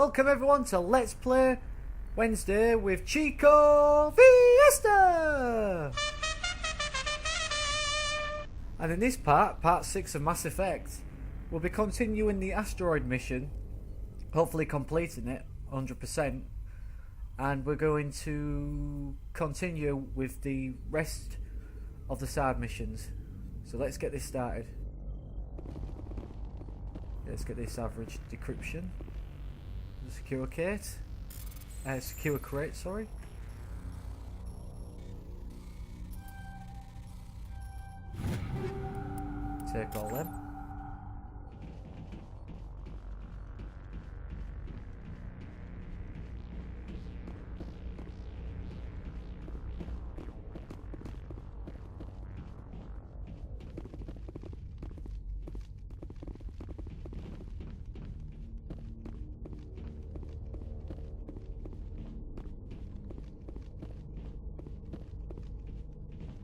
Welcome everyone to Let's Play Wednesday with Chico Fiesta! And in this part 6 of Mass Effect, we'll be continuing the asteroid mission, hopefully completing it 100%, and we're going to continue with the rest of the side missions. So let's get this started. Let's get this average decryption. Secure crate, sorry. Take all them.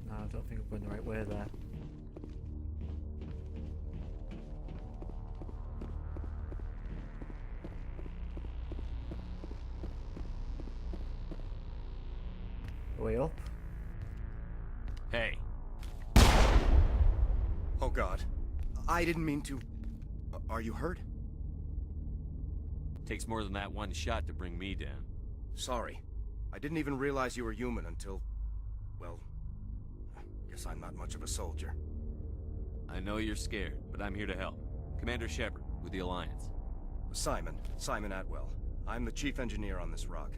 I don't think I'm going the right way there. Way up. Hey. Oh God. I didn't mean to... Are you hurt? Takes more than that one shot to bring me down. Sorry. I didn't even realize you were human until... well... guess I'm not much of a soldier. I know you're scared, but I'm here to help. Commander Shepard, with the Alliance. Simon Atwell. I'm the chief engineer on this rock.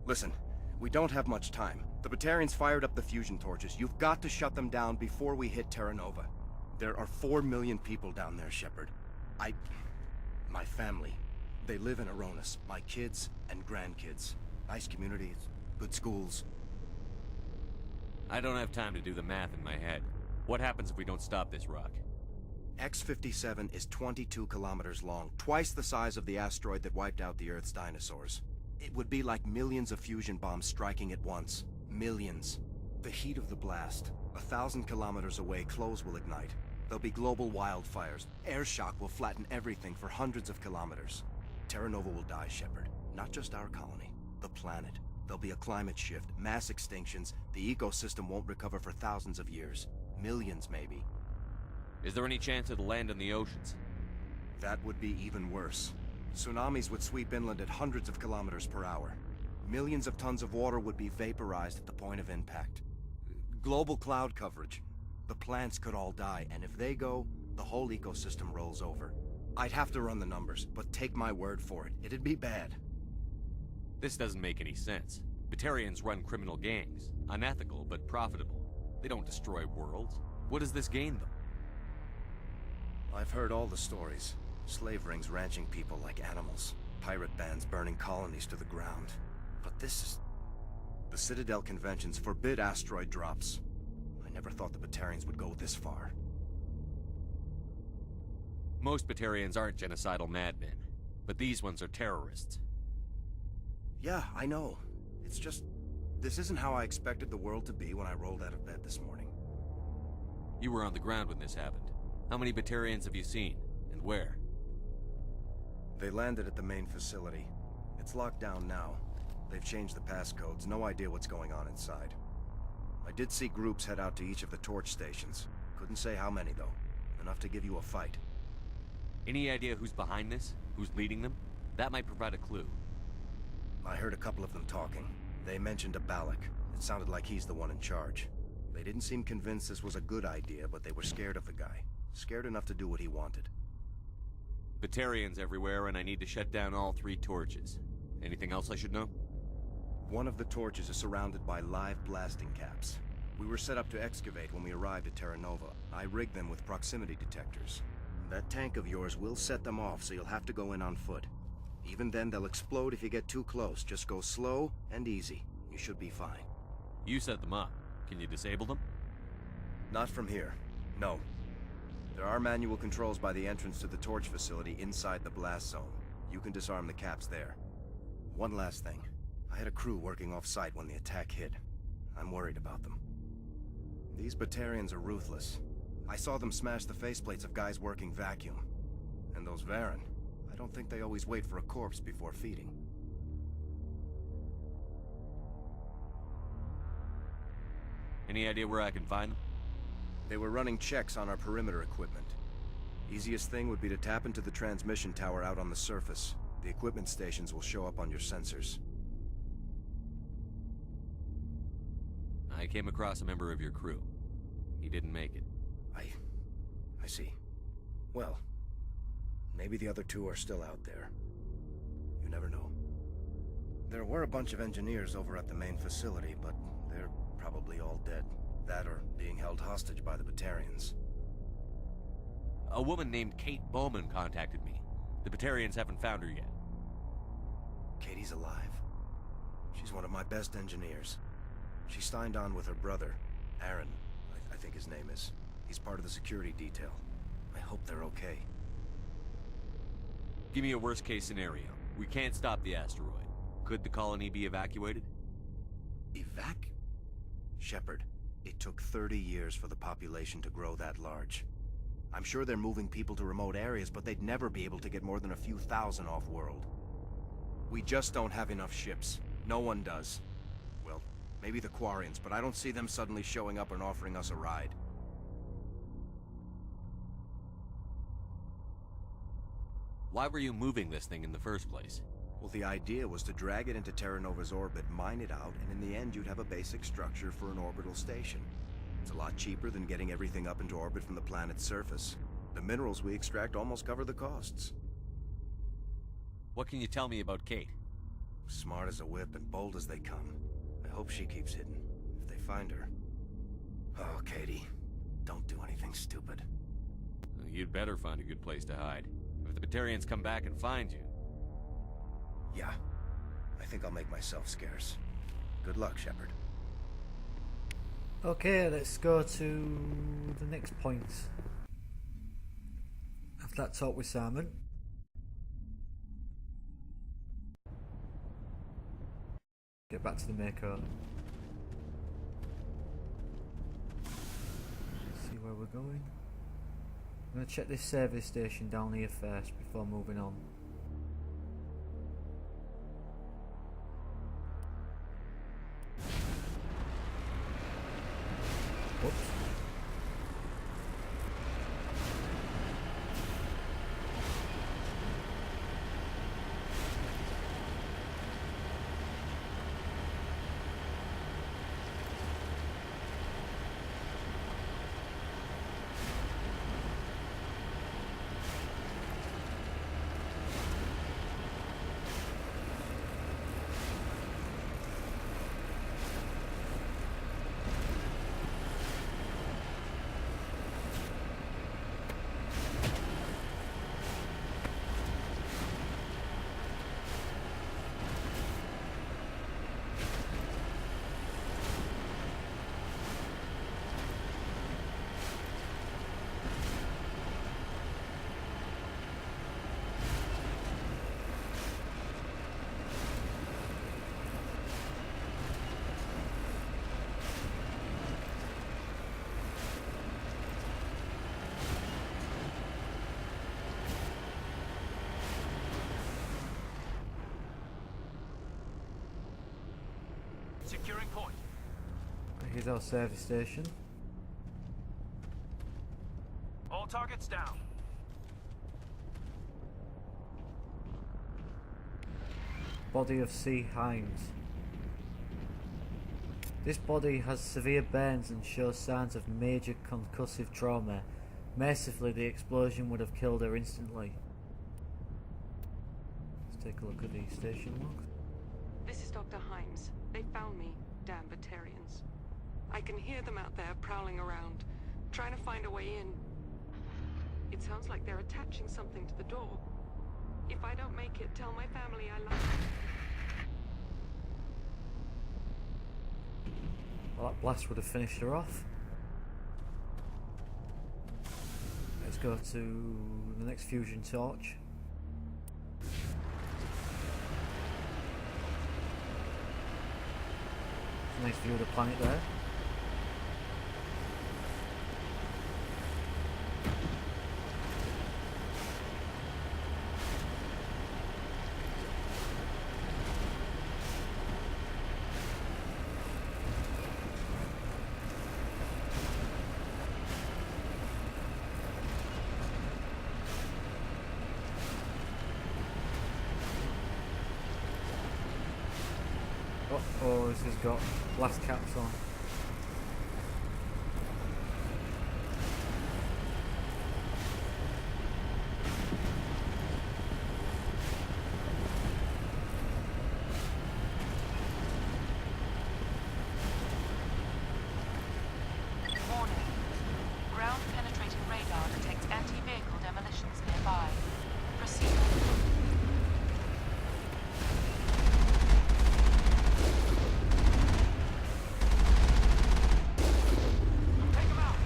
Listen, we don't have much time. The Batarians fired up the fusion torches. You've got to shut them down before we hit Terra Nova. There are 4 million people down there, Shepard. My family. They live in Aronis. My kids and grandkids. Nice communities, good schools. I don't have time to do the math in my head. What happens if we don't stop this rock? X-57 is 22 kilometers long, twice the size of the asteroid that wiped out the Earth's dinosaurs. It would be like millions of fusion bombs striking at once. Millions. The heat of the blast. 1,000 kilometers away, clothes will ignite. There'll be global wildfires. Air shock will flatten everything for hundreds of kilometers. Terra Nova will die, Shepard. Not just our colony. The planet. There'll be a climate shift, mass extinctions. The ecosystem won't recover for thousands of years. Millions, maybe. Is there any chance it'll land in the oceans? That would be even worse. Tsunamis would sweep inland at hundreds of kilometers per hour. Millions of tons of water would be vaporized at the point of impact. Global cloud coverage. The plants could all die, and if they go, the whole ecosystem rolls over. I'd have to run the numbers, but take my word for it. It'd be bad. This doesn't make any sense. Batarians run criminal gangs. Unethical, but profitable. They don't destroy worlds. What does this gain them? I've heard all the stories. Slave rings ranching people like animals. Pirate bands burning colonies to the ground. But this is... The Citadel conventions forbid asteroid drops. I never thought the Batarians would go this far. Most Batarians aren't genocidal madmen, but these ones are terrorists. Yeah, I know. It's just... this isn't how I expected the world to be when I rolled out of bed this morning. You were on the ground when this happened. How many Batarians have you seen, and where? They landed at the main facility. It's locked down now. They've changed the passcodes, no idea what's going on inside. I did see groups head out to each of the torch stations. Couldn't say how many, though. Enough to give you a fight. Any idea who's behind this? Who's leading them? That might provide a clue. I heard a couple of them talking. They mentioned a Balak. It sounded like he's the one in charge. They didn't seem convinced this was a good idea, but they were scared of the guy. Scared enough to do what he wanted. Batarians everywhere, and I need to shut down all 3 torches. Anything else I should know? One of the torches is surrounded by live blasting caps. We were set up to excavate when we arrived at Terra Nova. I rigged them with proximity detectors. That tank of yours will set them off, so you'll have to go in on foot. Even then, they'll explode if you get too close. Just go slow and easy. You should be fine. You set them up. Can you disable them? Not from here. No. There are manual controls by the entrance to the torch facility inside the blast zone. You can disarm the caps there. One last thing. I had a crew working off-site when the attack hit. I'm worried about them. These Batarians are ruthless. I saw them smash the faceplates of guys working vacuum. And those Varen, I don't think they always wait for a corpse before feeding. Any idea where I can find them? They were running checks on our perimeter equipment. Easiest thing would be to tap into the transmission tower out on the surface. The equipment stations will show up on your sensors. I came across a member of your crew. He didn't make it. I see. Well, maybe the other two are still out there. You never know. There were a bunch of engineers over at the main facility, but they're probably all dead. That or being held hostage by the Batarians. A woman named Kate Bowman contacted me. The Batarians haven't found her yet. Katie's alive. She's one of my best engineers. She signed on with her brother, Aaron, I think his name is. He's part of the security detail. I hope they're okay. Give me a worst-case scenario. We can't stop the asteroid. Could the colony be evacuated? Shepard, it took 30 years for the population to grow that large. I'm sure they're moving people to remote areas, but they'd never be able to get more than a few thousand off-world. We just don't have enough ships. No one does. Well, maybe the Quarians, but I don't see them suddenly showing up and offering us a ride. Why were you moving this thing in the first place? Well, the idea was to drag it into Terra Nova's orbit, mine it out, and in the end you'd have a basic structure for an orbital station. It's a lot cheaper than getting everything up into orbit from the planet's surface. The minerals we extract almost cover the costs. What can you tell me about Kate? Smart as a whip and bold as they come. I hope she keeps hidden, if they find her. Oh, Katie, don't do anything stupid. You'd better find a good place to hide. If the Batarians come back and find you... Yeah, I think I'll make myself scarce. Good luck, Shepard. Okay, let's go to the next point. After that talk with Simon. Get back to the Mako. See where we're going. I'm going to check this service station down here first before moving on. Whoops. Securing point. Here's our service station. All targets down. Body of C. Himes. This body has severe burns and shows signs of major concussive trauma. Mercifully, the explosion would have killed her instantly. Let's take a look at the station logs. This is Dr. Himes. They found me, damn Batarians. I can hear them out there prowling around, trying to find a way in. It sounds like they're attaching something to the door. If I don't make it, tell my family I love them. Well, that blast would have finished her off. Let's go to the next fusion torch. Nice view of the planet there. Oh, this has got blast caps on. Warning. Ground penetrating radar detects anti-vehicle demolitions nearby. Proceed. Take him out!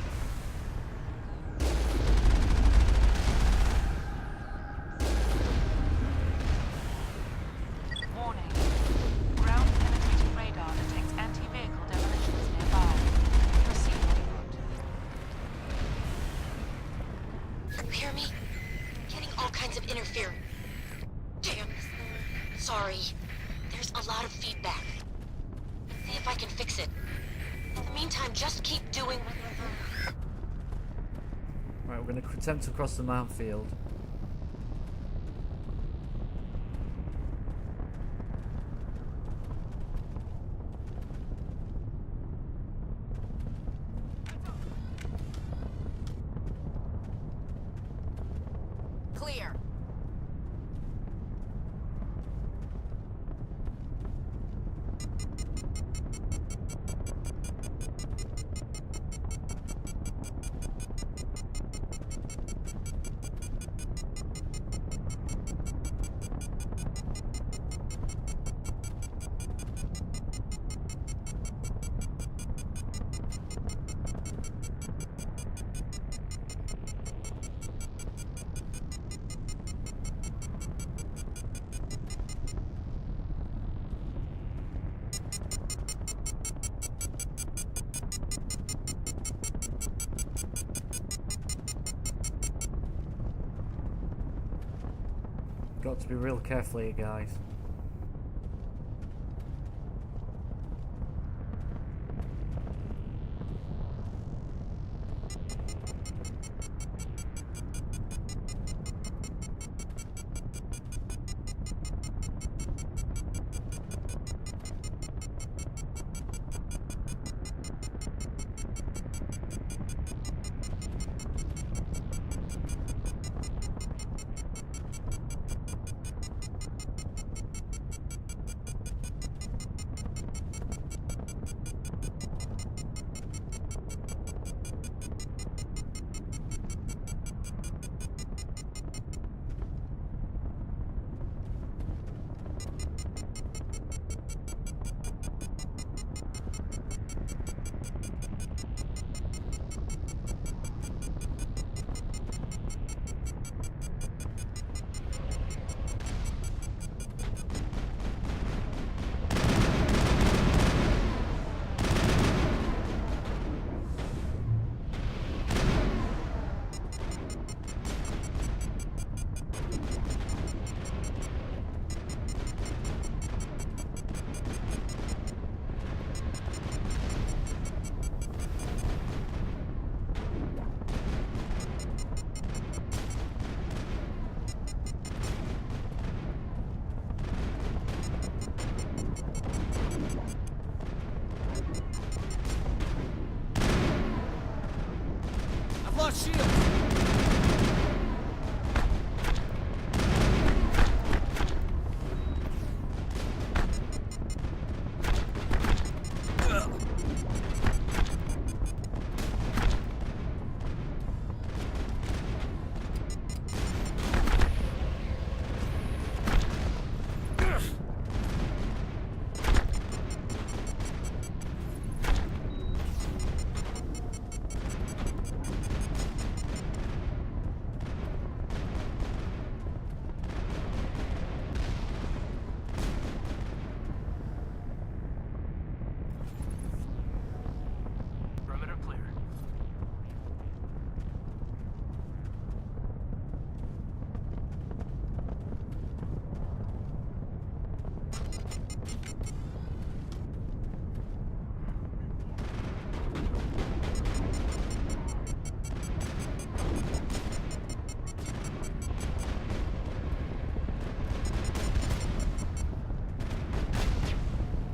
Warning. Ground penetrating radar detects anti-vehicle demolitions nearby. Proceed on foot. You hear me? Getting all kinds of interference. Damn. Sorry. There's a lot of feedback. See if I can fix it. In the meantime, just keep doing... Right, we're going to attempt to cross the minefield. Clear. Got to be real careful here, guys.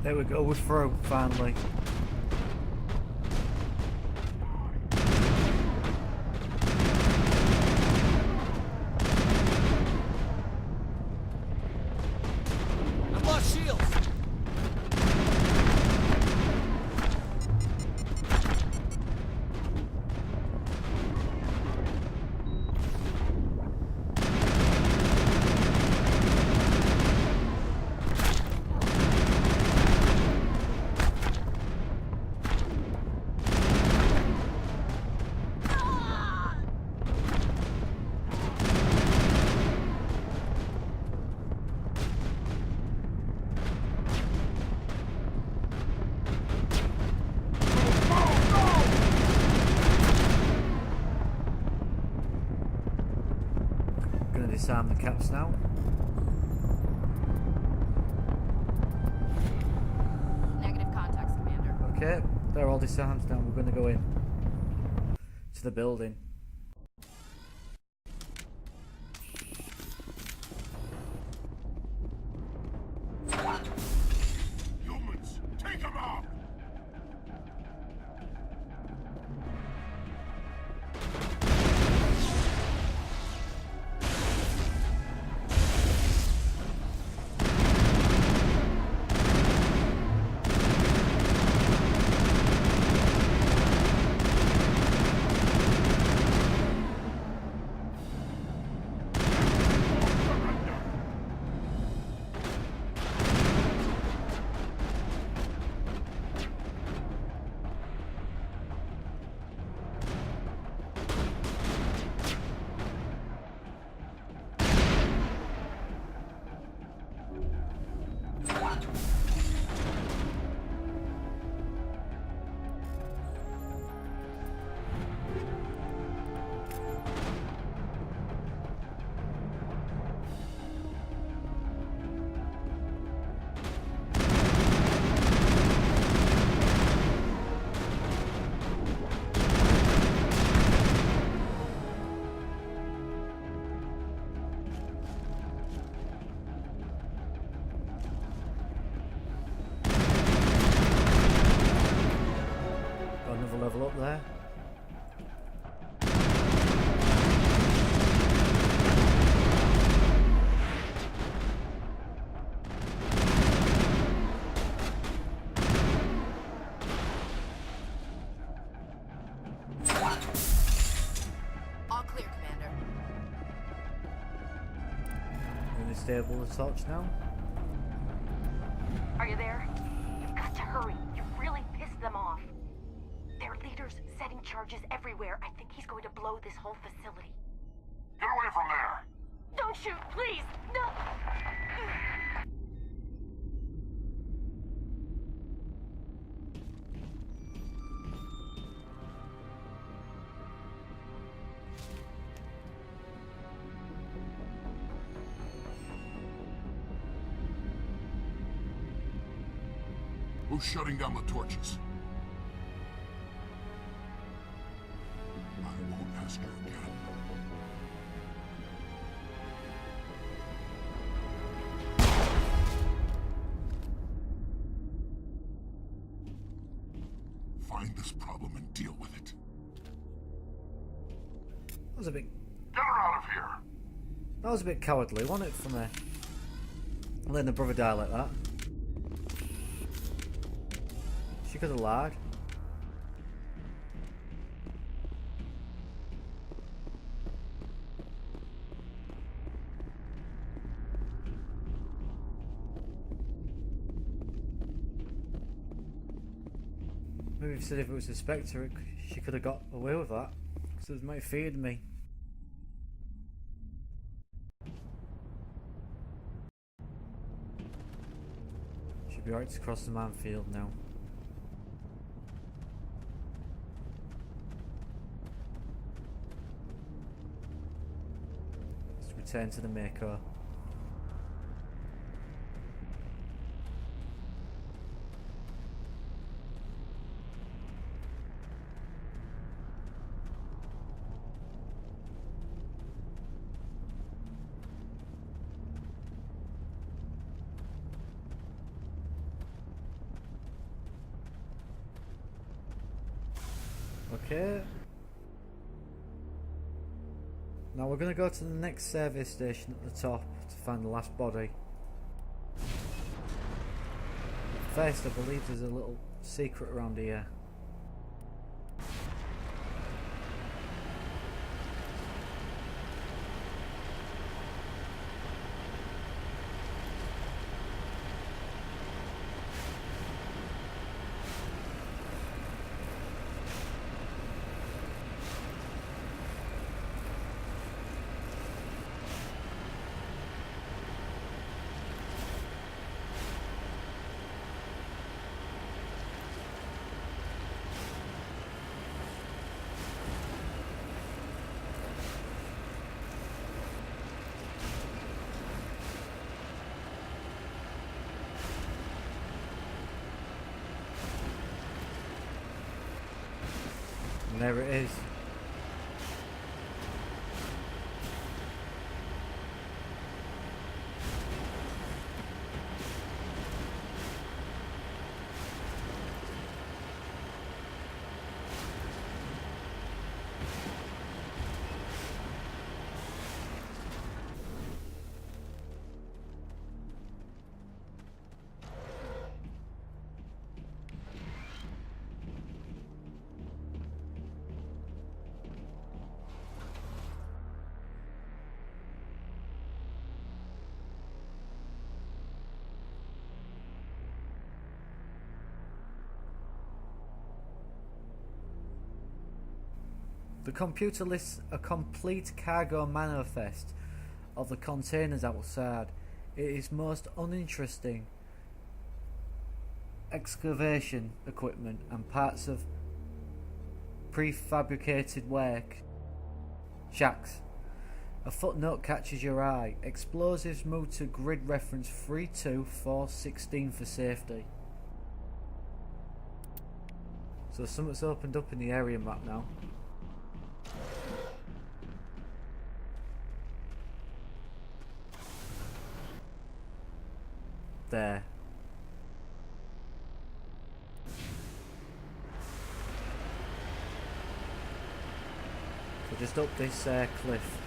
There we go, we're through, finally. I've lost shields! Gonna disarm the caps now. Negative contacts, Commander. Okay, they're all disarmed now. We're gonna go in to the building. Humans, take them out! Got another level up there. All clear, Commander. We're gonna stable the torch now. Are you there? You've got to hurry. You really pissed them off. Their leader's setting charges everywhere. I think he's going to blow this whole facility. Get away from there! Don't shoot, please! No! Who's shutting down the torches? I won't ask you again. Find this problem and deal with it. That was a bit. Get her out of here! That was a bit cowardly, wasn't it, from there? Letting the brother die like that. She could have lied. Maybe said if it was a Spectre, she could have got away with that. Because it might have feared me. Should be alright to cross the minefield now. Let's return to the Mako. Okay. Now we're going to go to the next service station at the top to find the last body. First, I believe there's a little secret around here. And there it is. The computer lists a complete cargo manifest of the containers outside. It is most uninteresting excavation equipment and parts of prefabricated work shacks. A footnote catches your eye. Explosives move to grid reference 32416 for safety. So something's opened up in the area map now. There. So just up this cliff.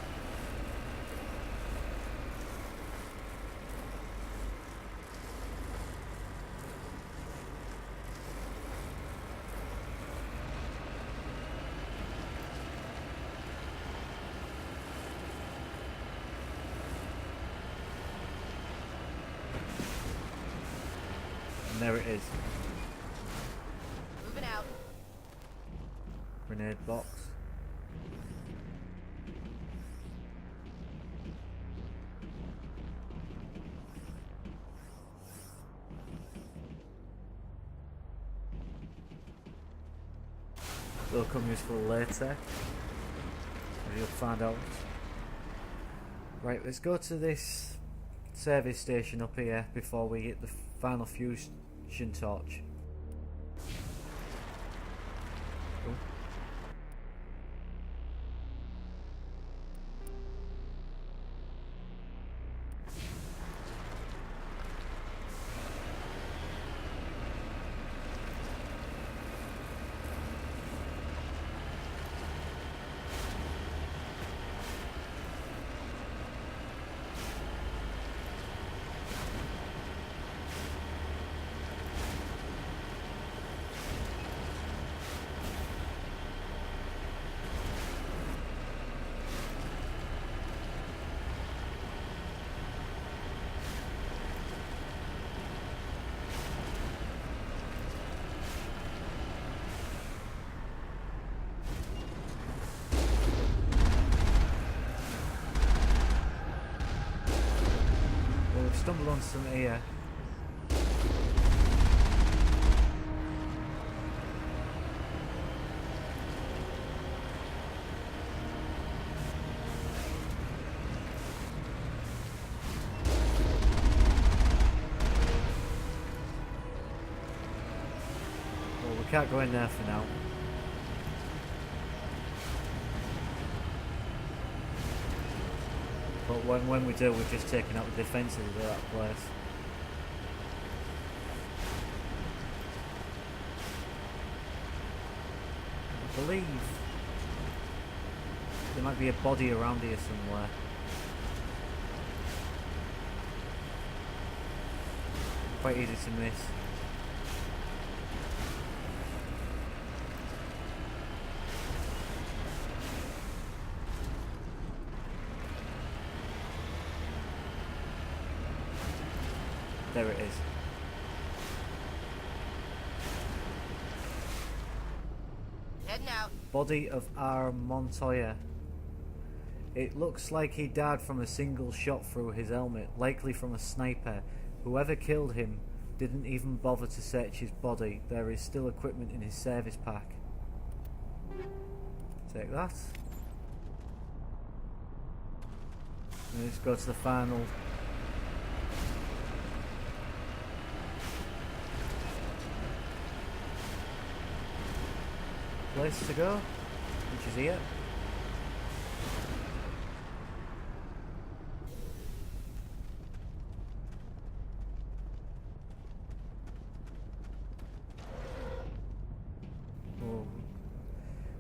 And there it is. Moving out. Grenade box. They'll come useful later. You'll find out. Right, let's go to this service station up here before we hit the final fusion torch. Oh. Stumble on some here. Well, we can't go in there for now. But when we do, we're just taking out the defences of that place. believe there might be a body around here somewhere. Quite easy to miss. There it is. Heading out. Body of R. Montoya. It looks like he died from a single shot through his helmet, likely from a sniper. Whoever killed him didn't even bother to search his body. There is still equipment in his service pack. Take that. And let's go to the final. Place to go, which is here. Oh.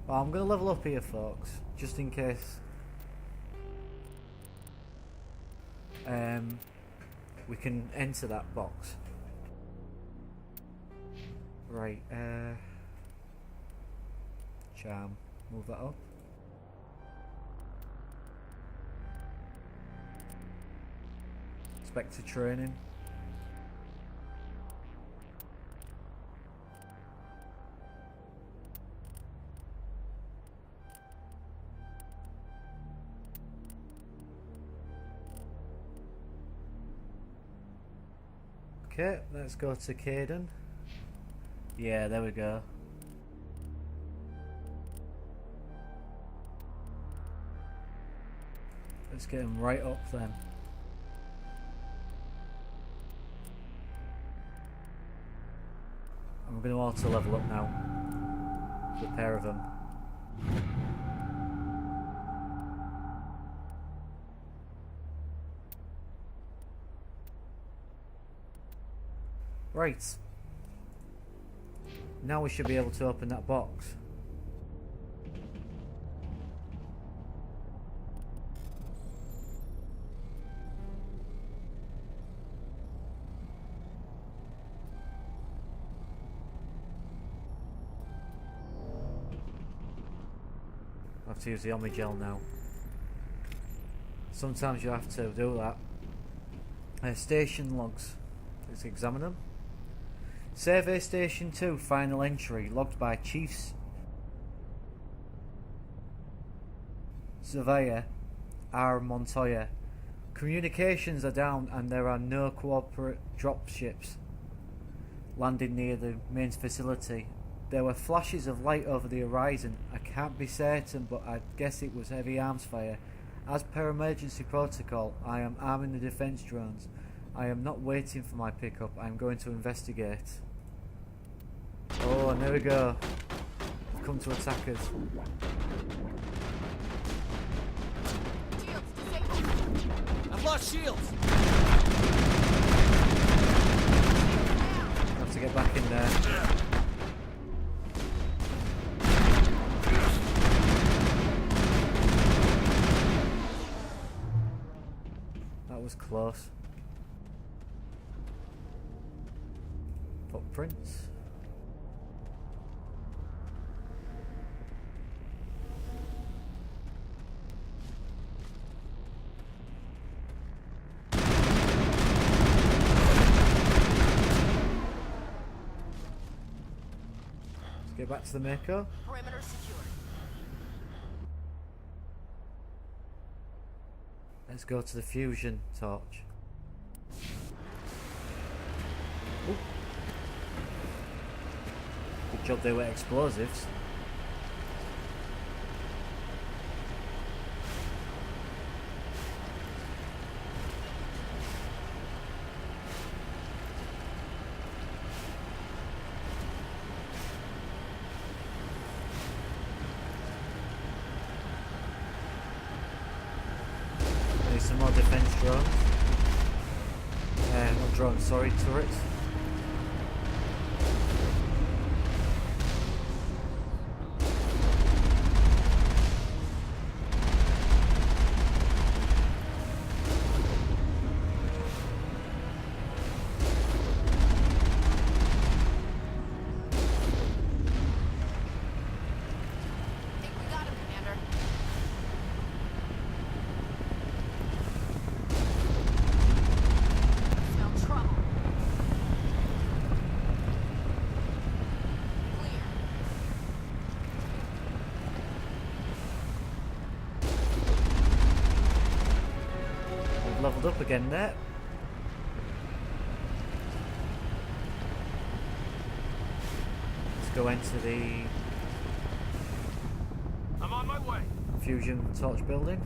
Well, I'm going to level up here, folks, just in case we can enter that box. Right, charm, move that up. Spectre training. Okay, let's go to Caden. Yeah, there we go. Let's get him right up then. I'm going to auto level up now. The pair of them. Right. Now we should be able to open that box. I have to use the Omnigel now. Sometimes you have to do that. Station logs. Let's examine them. Survey Station 2, final entry, logged by Chief Surveyor R. Montoya. Communications are down and there are no cooperative dropships landing near the main facility. There were flashes of light over the horizon. I can't be certain, but I guess it was heavy arms fire. As per emergency protocol, I am arming the defense drones. I am not waiting for my pickup. I am going to investigate. Oh, and there we go. They've come to attack us. I've lost shields! Have to get back in there. That was close. Footprints. Get back to the Mako. Perimeter secured. Let's go to the fusion torch. Ooh. Good job they were explosives. Some more defense drones. Not drones, sorry, turrets. leveled up again there. Let's go into the I'm on my way. fusion torch building.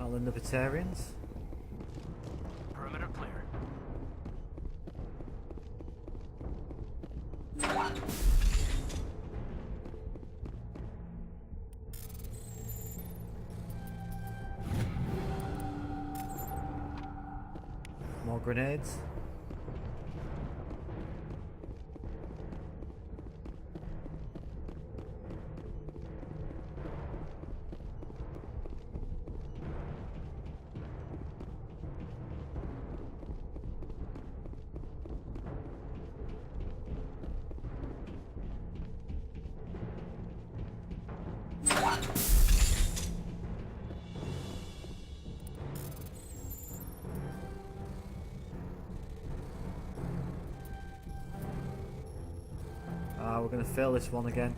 The Libertarians. Perimeter clear. More grenades. We're going to fail this one again.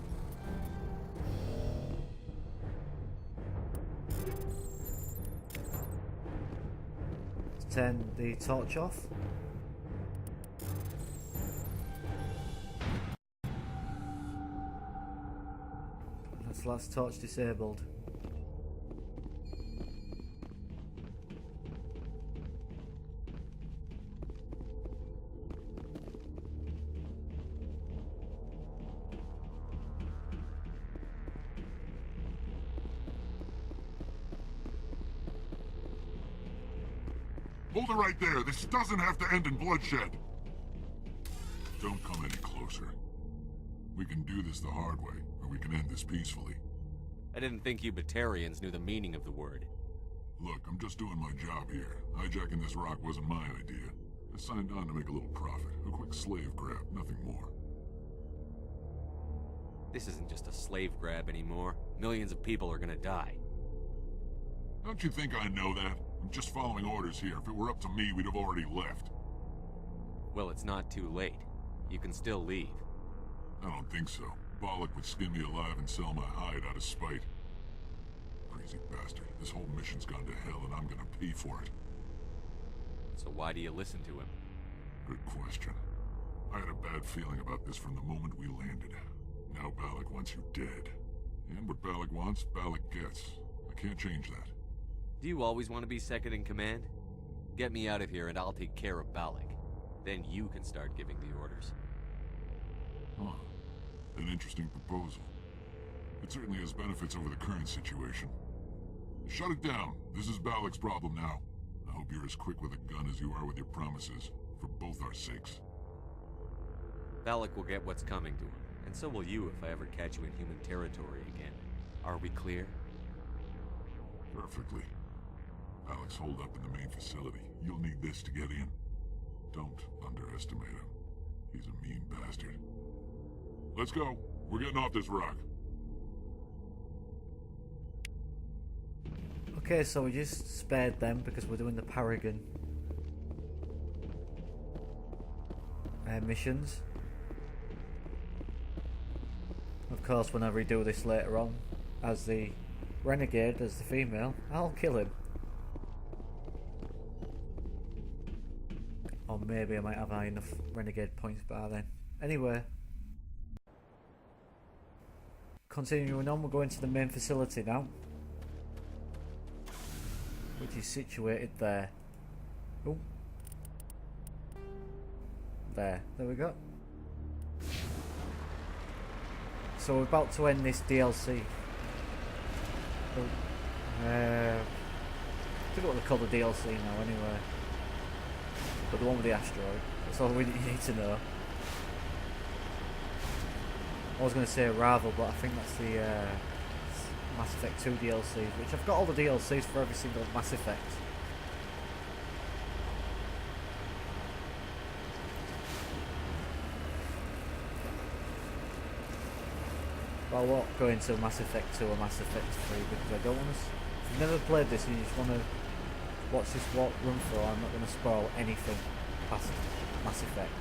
Let's turn the torch off. That's the last torch disabled. Hold it right there. This doesn't have to end in bloodshed. Don't come any closer. We can do this the hard way, or we can end this peacefully. I didn't think you Batarians knew the meaning of the word. Look, I'm just doing my job here. Hijacking this rock wasn't my idea. I signed on to make a little profit. A quick slave grab, nothing more. This isn't just a slave grab anymore. Millions of people are gonna die. Don't you think I know that? I'm just following orders here. If it were up to me, we'd have already left. Well, it's not too late. You can still leave. I don't think so. Bollock would skin me alive and sell my hide out of spite. Crazy bastard. This whole mission's gone to hell and I'm gonna pay for it. So why do you listen to him? Good question. I had a bad feeling about this from the moment we landed. Now Bollock wants you dead. And what Bollock wants, Bollock gets. I can't change that. Do you always want to be second in command? Get me out of here and I'll take care of Balak. Then you can start giving the orders. Huh. An interesting proposal. It certainly has benefits over the current situation. Shut it down. This is Balak's problem now. I hope you're as quick with a gun as you are with your promises, for both our sakes. Balak will get what's coming to him, and so will you if I ever catch you in human territory again. Are we clear? Perfectly. Balak's holed up in the main facility. You'll need this to get in. Don't underestimate him. He's a mean bastard. Let's go. We're getting off this rock. Okay, so we just spared them because we're doing the Paragon missions. Of course, when I redo this later on, as the Renegade, as the female, I'll kill him. Or maybe I might have high enough Renegade points by then. Anyway, continuing on, we're going to the main facility now, which is situated there. Oh, there we go. So we're about to end this DLC. I don't know what they call the DLC now anyway. But the one with the asteroid. That's all we need to know. I was going to say Arrival, but I think that's the Mass Effect 2 DLC, which I've got all the DLCs for every single Mass Effect. But I won't go into Mass Effect 2 or Mass Effect 3 because I don't want to... If you've never played this and you just want to watch this run through, I'm not going to spoil anything past Mass Effect.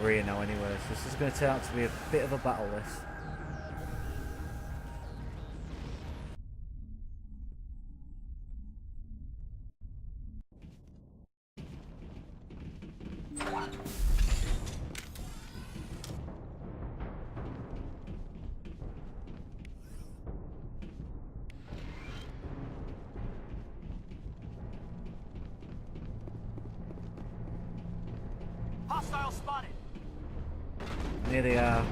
We're here now anyway, so this is going to turn out to be a bit of a battle list. Hostile spotted. Here they are.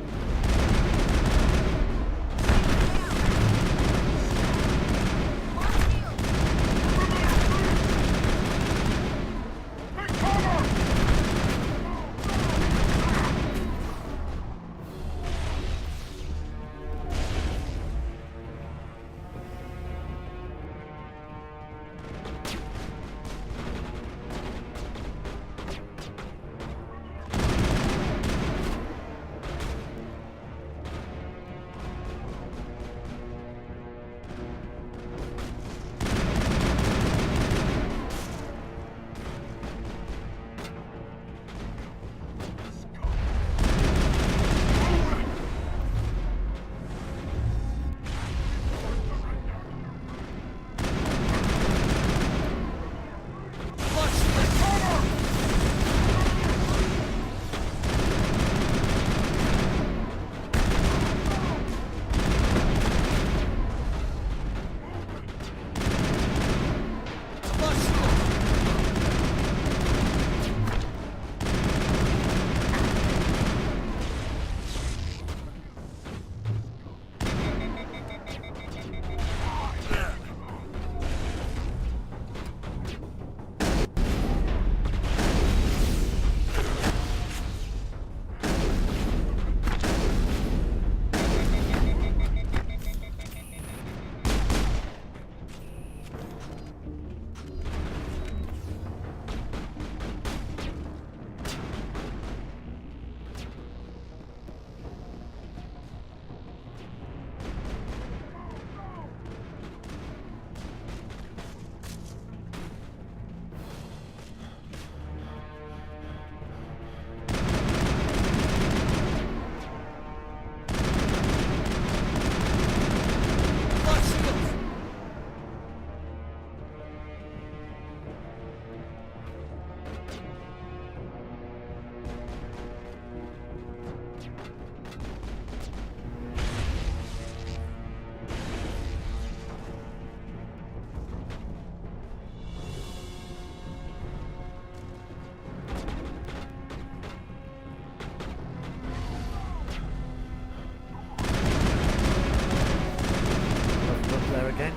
Again.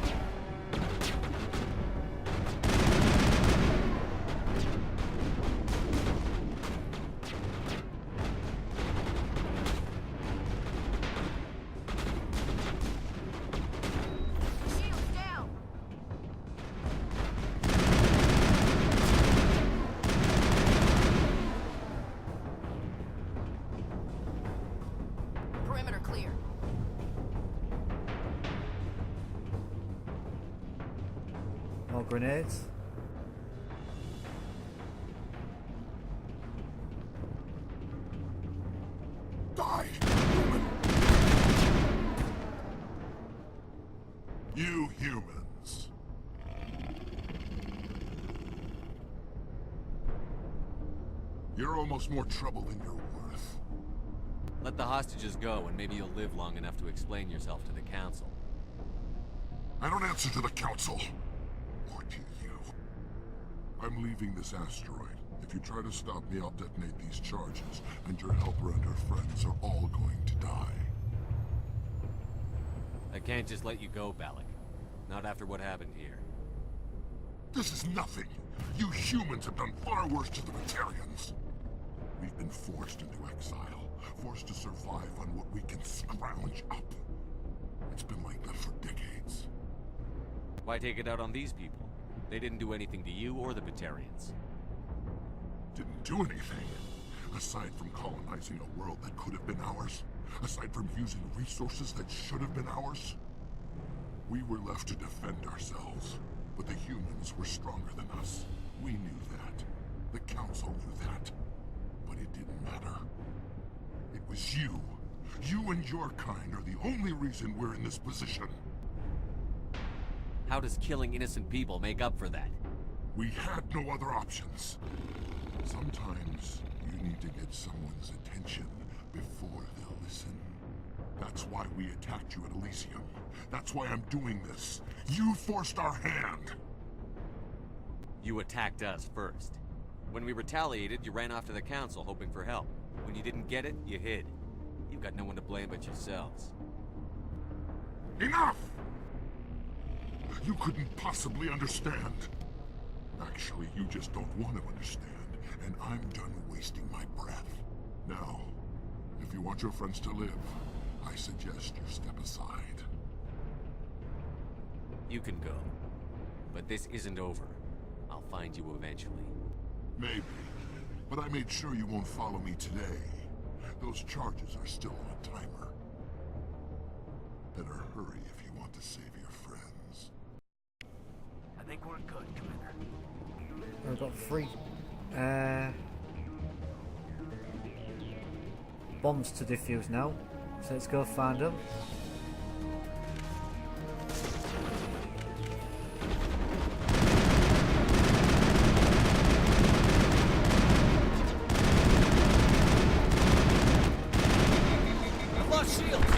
Perimeter clear. More grenades. Die, human! You humans. You're almost more trouble than you're worth. let the hostages go, and maybe you'll live long enough to explain yourself to the Council. I don't answer to the Council. Or to you. I'm leaving this asteroid. If you try to stop me, I'll detonate these charges, and your helper and her friends are all going to die. I can't just let you go, Balak. Not after what happened here. This is nothing. You humans have done far worse to the Batarians. We've been forced into exile, forced to survive on what we can scrounge up. It's been like that for decades. Why take it out on these people? They didn't do anything to you or the Batarians. Didn't do anything. Aside from colonizing a world that could have been ours. Aside from using resources that should have been ours. We were left to defend ourselves. But the humans were stronger than us. We knew that. The Council knew that. But it didn't matter. It was you. You and your kind are the only reason we're in this position. How does killing innocent people make up for that? We had no other options. Sometimes you need to get someone's attention before they'll listen. That's why we attacked you at Elysium. That's why I'm doing this. You forced our hand. You attacked us first. When we retaliated, you ran off to the Council hoping for help. When you didn't get it, you hid. You've got no one to blame but yourselves. Enough! You couldn't possibly understand. Actually, you just don't want to understand, and I'm done wasting my breath. Now, if you want your friends to live, I suggest you step aside. You can go. But this isn't over. I'll find you eventually. Maybe, but I made sure you won't follow me today. Those charges are still on a timer. Better hurry if you want to save your friends. I think we're good, Commander. I've got 3 bombs to defuse now, so let's go find them. I've lost shields!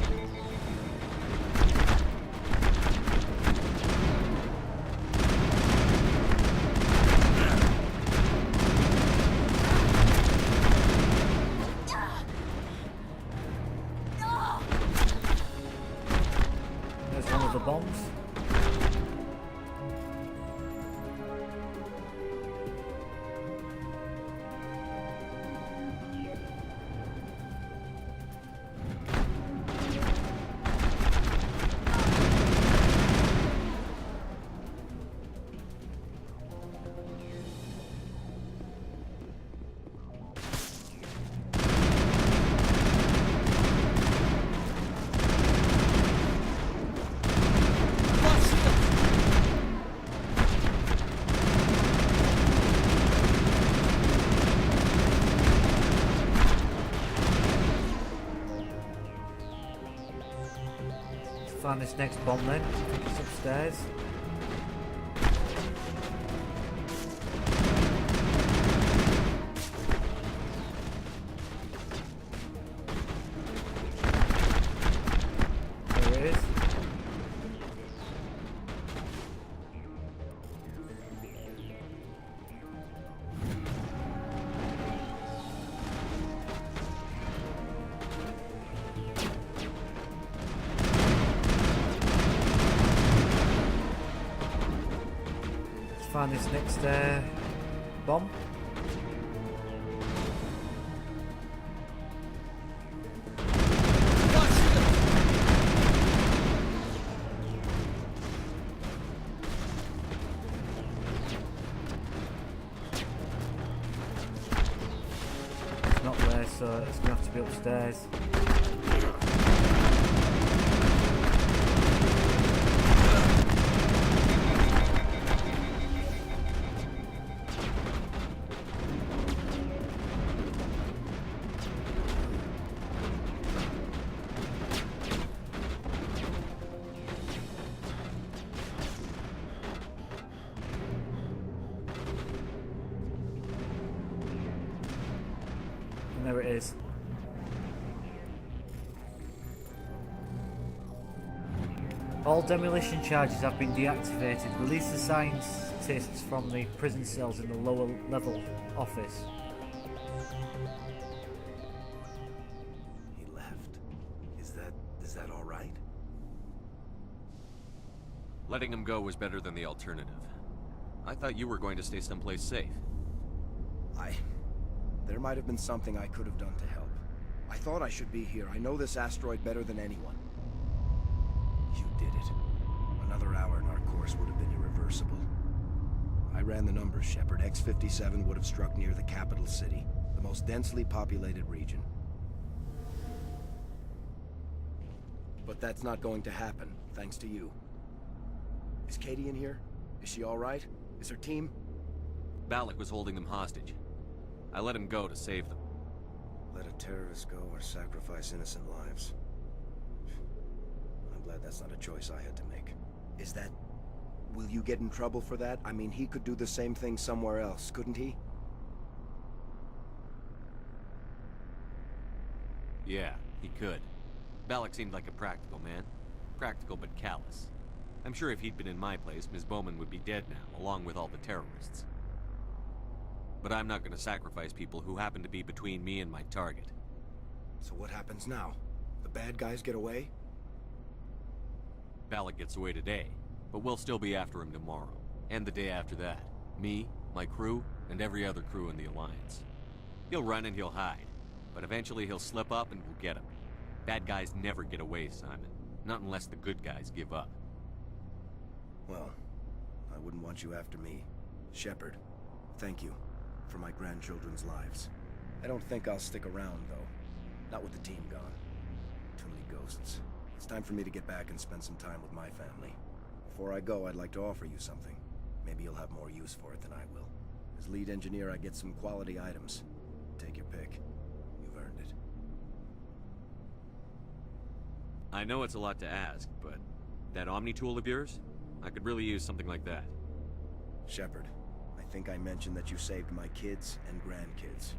There's one of the bombs. Find this next bomb then. I think it's upstairs. There it is. Find this next bomb. It's not there, so it's gonna have to be upstairs. There it is. All demolition charges have been deactivated. Release the scientists from the prison cells in the lower level office. He left. Is that all right? Letting him go was better than the alternative. I thought you were going to stay someplace safe. There might have been something I could have done to help. I thought I should be here. I know this asteroid better than anyone. You did it. Another hour and our course would have been irreversible. I ran the numbers, Shepard. X-57 would have struck near the capital city, the most densely populated region. But that's not going to happen, thanks to you. Is Katie in here? Is she all right? Is her team? Balak was holding them hostage. I let him go to save them. Let a terrorist go or sacrifice innocent lives. I'm glad that's not a choice I had to make. Is that... Will you get in trouble for that? I mean, he could do the same thing somewhere else, couldn't he? Yeah, he could. Balak seemed like a practical man. Practical but callous. I'm sure if he'd been in my place, Ms. Bowman would be dead now, along with all the terrorists. But I'm not going to sacrifice people who happen to be between me and my target. So what happens now? The bad guys get away? Balak gets away today, but we'll still be after him tomorrow. And the day after that. Me, my crew, and every other crew in the Alliance. He'll run and he'll hide, but eventually he'll slip up and we'll get him. Bad guys never get away, Simon. Not unless the good guys give up. Well, I wouldn't want you after me. Shepard, thank you for my grandchildren's lives. I don't think I'll stick around, though. Not with the team gone. Too many ghosts. It's time for me to get back and spend some time with my family. Before I go, I'd like to offer you something. Maybe you'll have more use for it than I will. As lead engineer, I get some quality items. Take your pick. You've earned it. I know it's a lot to ask, but that Omni tool of yours? I could really use something like that. Shepard, I think I mentioned that you saved my kids and grandkids.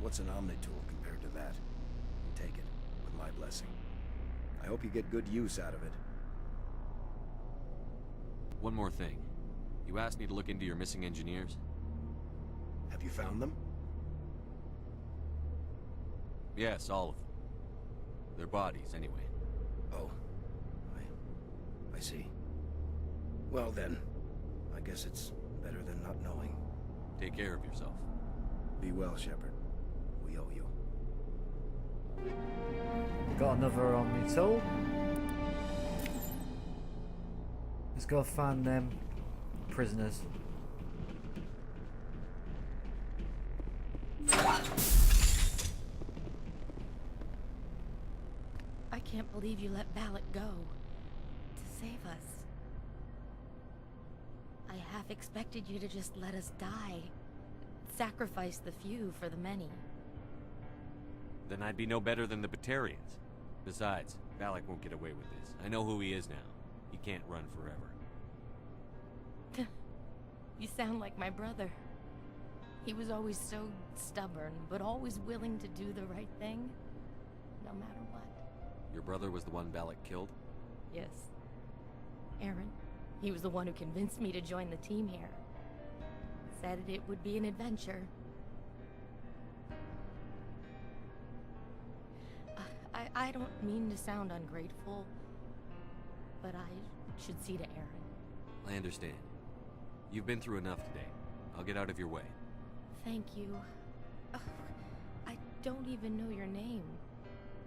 What's an Omni tool compared to that? Take it, with my blessing. I hope you get good use out of it. One more thing. You asked me to look into your missing engineers? Have you found them? Yes, all of them. Their bodies, anyway. Oh. I see. Well then, I guess it's better than not knowing. Take care of yourself. Be well, Shepard. We owe you. Got another Omni tool. Let's go find them prisoners. I can't believe you let Balak go. To save us. I half expected you to just let us die. Sacrifice the few for the many. Then I'd be no better than the Batarians. Besides, Balak won't get away with this. I know who he is now. He can't run forever. You sound like my brother. He was always so stubborn, but always willing to do the right thing, no matter what. Your brother was the one Balak killed? Yes. Aaron. He was the one who convinced me to join the team here. Said it would be an adventure. I don't mean to sound ungrateful, but I should see to Aaron. I understand. You've been through enough today. I'll get out of your way. Thank you. I don't even know your name.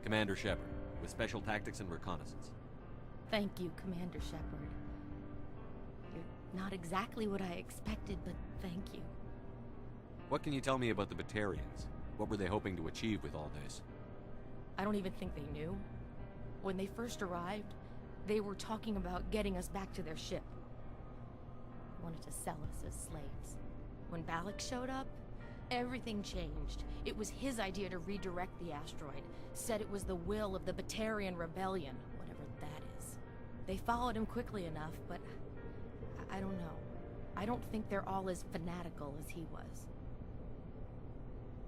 Commander Shepard, with Special Tactics and Reconnaissance. Thank you, Commander Shepard. You're not exactly what I expected, but thank you. What can you tell me about the Batarians? What were they hoping to achieve with all this? I don't even think they knew. When they first arrived, they were talking about getting us back to their ship. Wanted to sell us as slaves. When Balak showed up, everything changed. It was his idea to redirect the asteroid. Said it was the will of the Batarian Rebellion, whatever that is. They followed him quickly enough, but I don't know. I don't think they're all as fanatical as he was.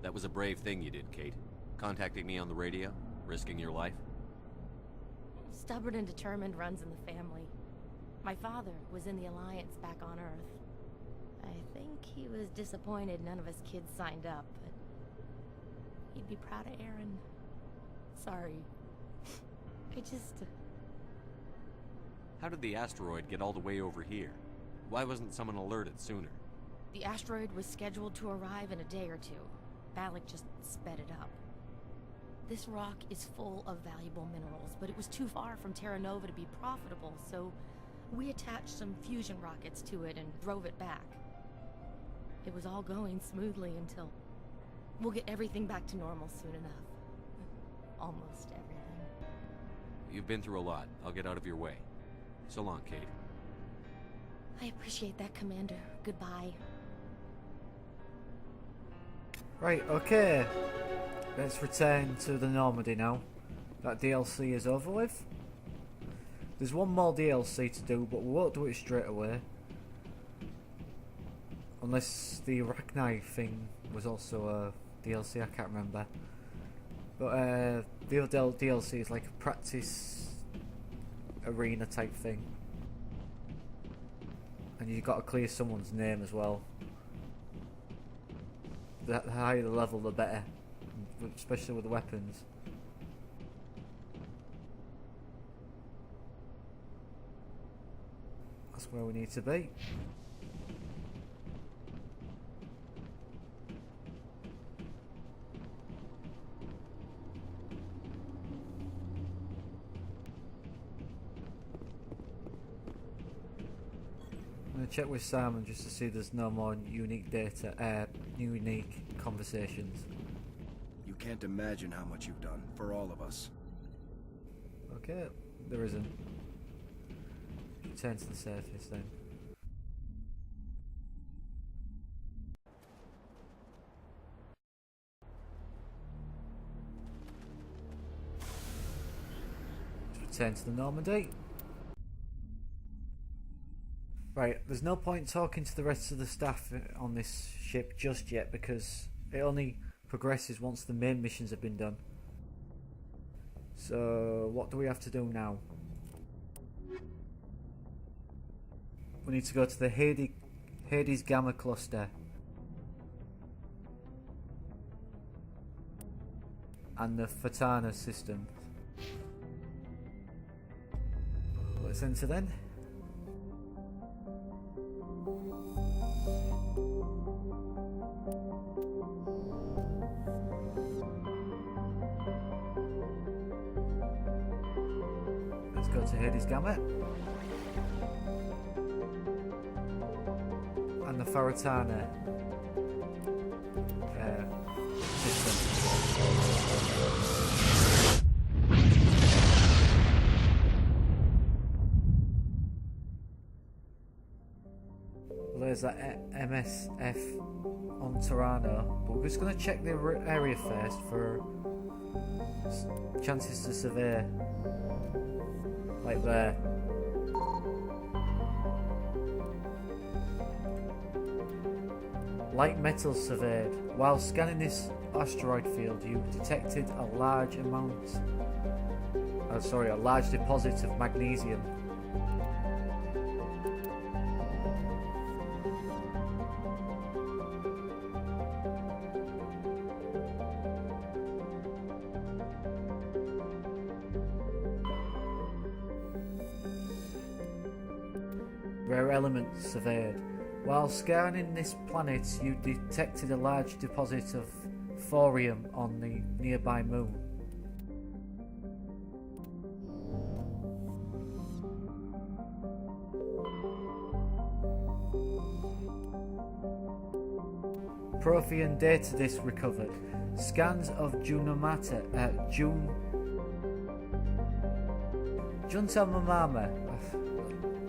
That was a brave thing you did, Kate. Contacting me on the radio, risking your life. Stubborn and determined runs in the family. My father was in the Alliance back on Earth. I think he was disappointed none of us kids signed up, but he'd be proud of Aaron. Sorry. I just... How did the asteroid get all the way over here? Why wasn't someone alerted sooner? The asteroid was scheduled to arrive in a day or two. Balak just sped it up. This rock is full of valuable minerals, but it was too far from Terra Nova to be profitable, so we attached some fusion rockets to it and drove it back. It was all going smoothly until... We'll get everything back to normal soon enough. Almost everything. You've been through a lot. I'll get out of your way. So long, Kate. I appreciate that, Commander. Goodbye. Right, okay. Let's return to the Normandy now. That DLC is over with. There's one more DLC to do, but we won't do it straight away. Unless the Arachnite thing was also a DLC, I can't remember. But the other DLC is like a practice arena type thing. And you've got to clear someone's name as well. The higher the level, the better. Especially with the weapons. That's where we need to be. I'm going to check with Simon just to see there's no more unique data, unique conversations. You can't imagine how much you've done, for all of us. Okay, there isn't. Return to the surface then. Return to the Normandy. Right, there's no point talking to the rest of the staff on this ship just yet because it only progresses once the main missions have been done. So, what do we have to do now? We need to go to the Hades Gamma Cluster. And the Fatana system. Let's enter then. Let's go to Hades Gamma. And the Faratana system. Well, there's that MSF on Toronto, but we're just going to check the area first for chances to survey. Like there. Light metal surveyed. While scanning this asteroid field, you detected a large deposit of magnesium. Rare elements surveyed. While scanning this planet, you detected a large deposit of thorium on the nearby moon. Prothean data disk recovered. Scans of Junta Mamama,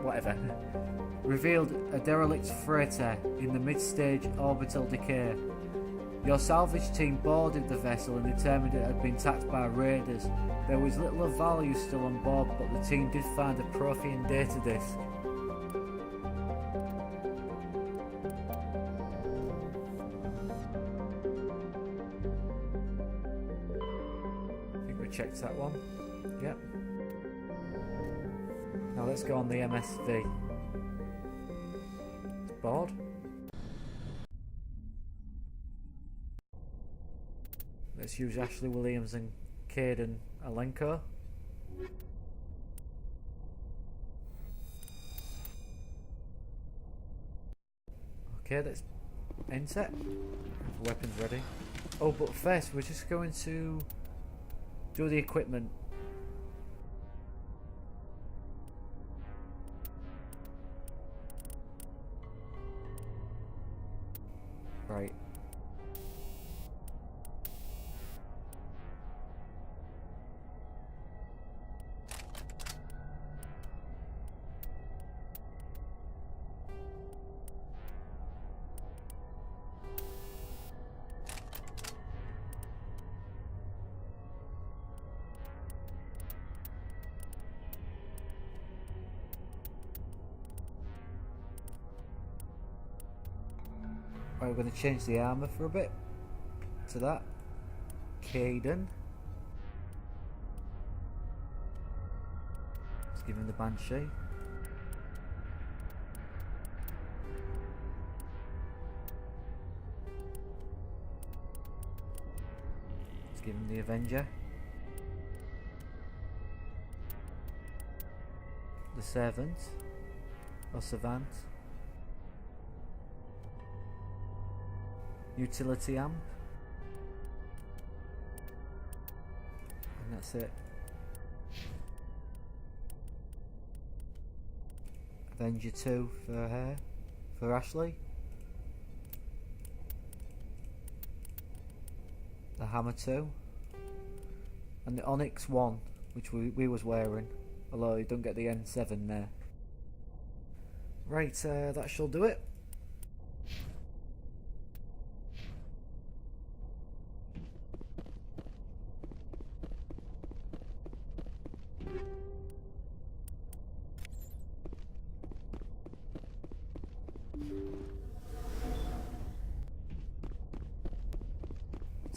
whatever, revealed a derelict freighter in the mid-stage orbital decay. Your salvage team boarded the vessel and determined it had been attacked by raiders. There was little of value still on board, but the team did find a Prothean data disk. I think we checked that one. Yep. Now let's go on the MSV. It's bored. Let's use Ashley Williams and Caden Alenko. Okay, let's enter. Weapons ready. Oh, but first we're just going to do the equipment. Right. Right, we're going to change the armour for a bit to that. Caden. Let's give him the Banshee. Let's give him the Avenger. The Servant. Or Savant. Utility amp, and that's it. Avenger 2 for her, for Ashley. The Hammer 2, and the Onyx 1, which we was wearing, although you don't get the N7 there. Right, that shall do it.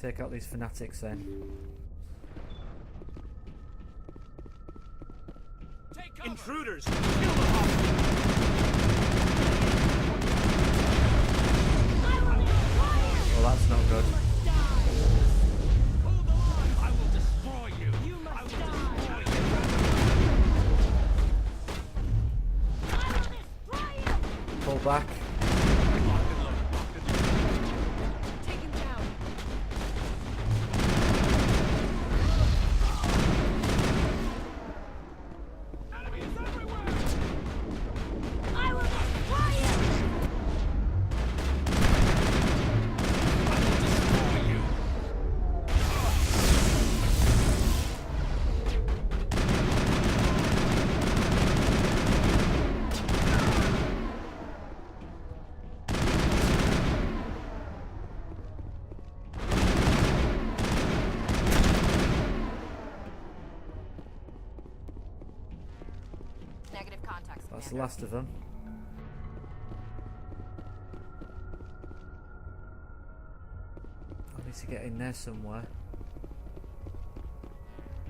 Take out these fanatics then. Intruders! Well, that's not good. Hold the line! I will destroy you! You must die! Pull back. Take him down. Enemies everywhere! I will destroy you! I will destroy you! Negative contacts. That's the Commander. last of them. I need to get in there somewhere.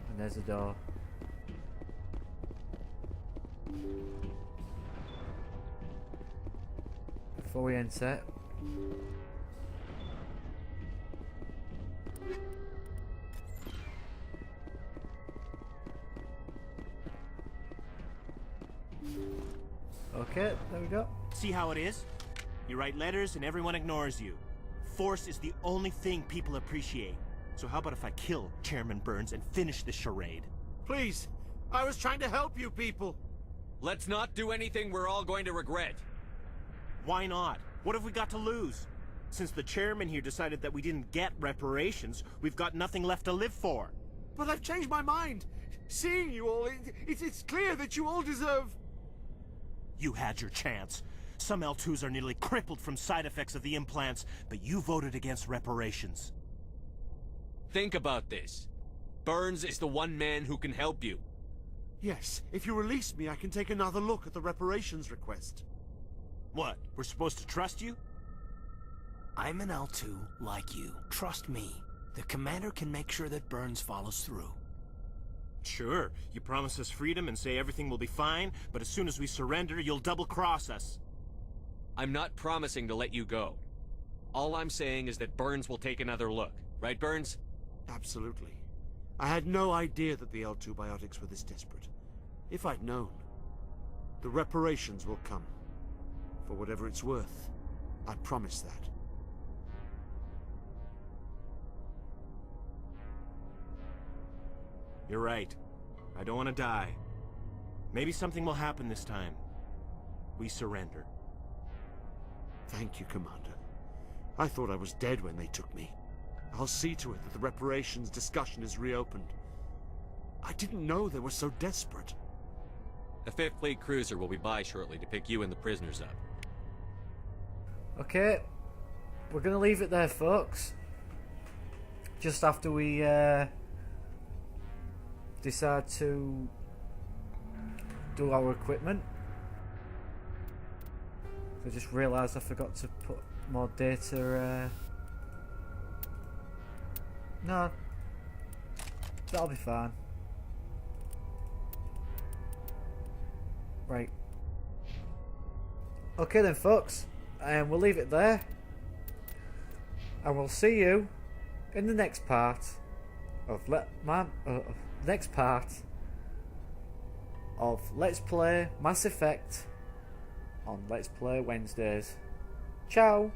And there's a door. Before we enter, okay, there we go. See how it is? You write letters and everyone ignores you. Force is the only thing people appreciate. So how about if I kill Chairman Burns and finish this charade? Please, I was trying to help you people. Let's not do anything we're all going to regret. Why not? What have we got to lose? Since the chairman here decided that we didn't get reparations, we've got nothing left to live for. But I've changed my mind. Seeing you all, it's clear that you all deserve... You had your chance. Some L2s are nearly crippled from side effects of the implants, but you voted against reparations. Think about this. Burns is the one man who can help you. Yes, if you release me, I can take another look at the reparations request. What, we're supposed to trust you? I'm an L2 like you. Trust me. The commander can make sure that Burns follows through. Sure, you promise us freedom and say everything will be fine, but as soon as we surrender, you'll double-cross us. I'm not promising to let you go. All I'm saying is that Burns will take another look. Right, Burns? Absolutely. I had no idea that the L2 biotics were this desperate. If I'd known, the reparations will come. For whatever it's worth. I promise that. You're right. I don't want to die. Maybe something will happen this time. We surrender. Thank you, Commander. I thought I was dead when they took me. I'll see to it that the reparations discussion is reopened. I didn't know they were so desperate. A 5th Fleet cruiser will be by shortly to pick you and the prisoners up. Okay, we're gonna leave it there, folks. Just after we decide to do our equipment. I just realised I forgot to put more data. No, that'll be fine. Right. Okay then, folks, and we'll leave it there, and we'll see you in the next part of Let's Play Mass Effect on Let's Play Wednesdays. Ciao.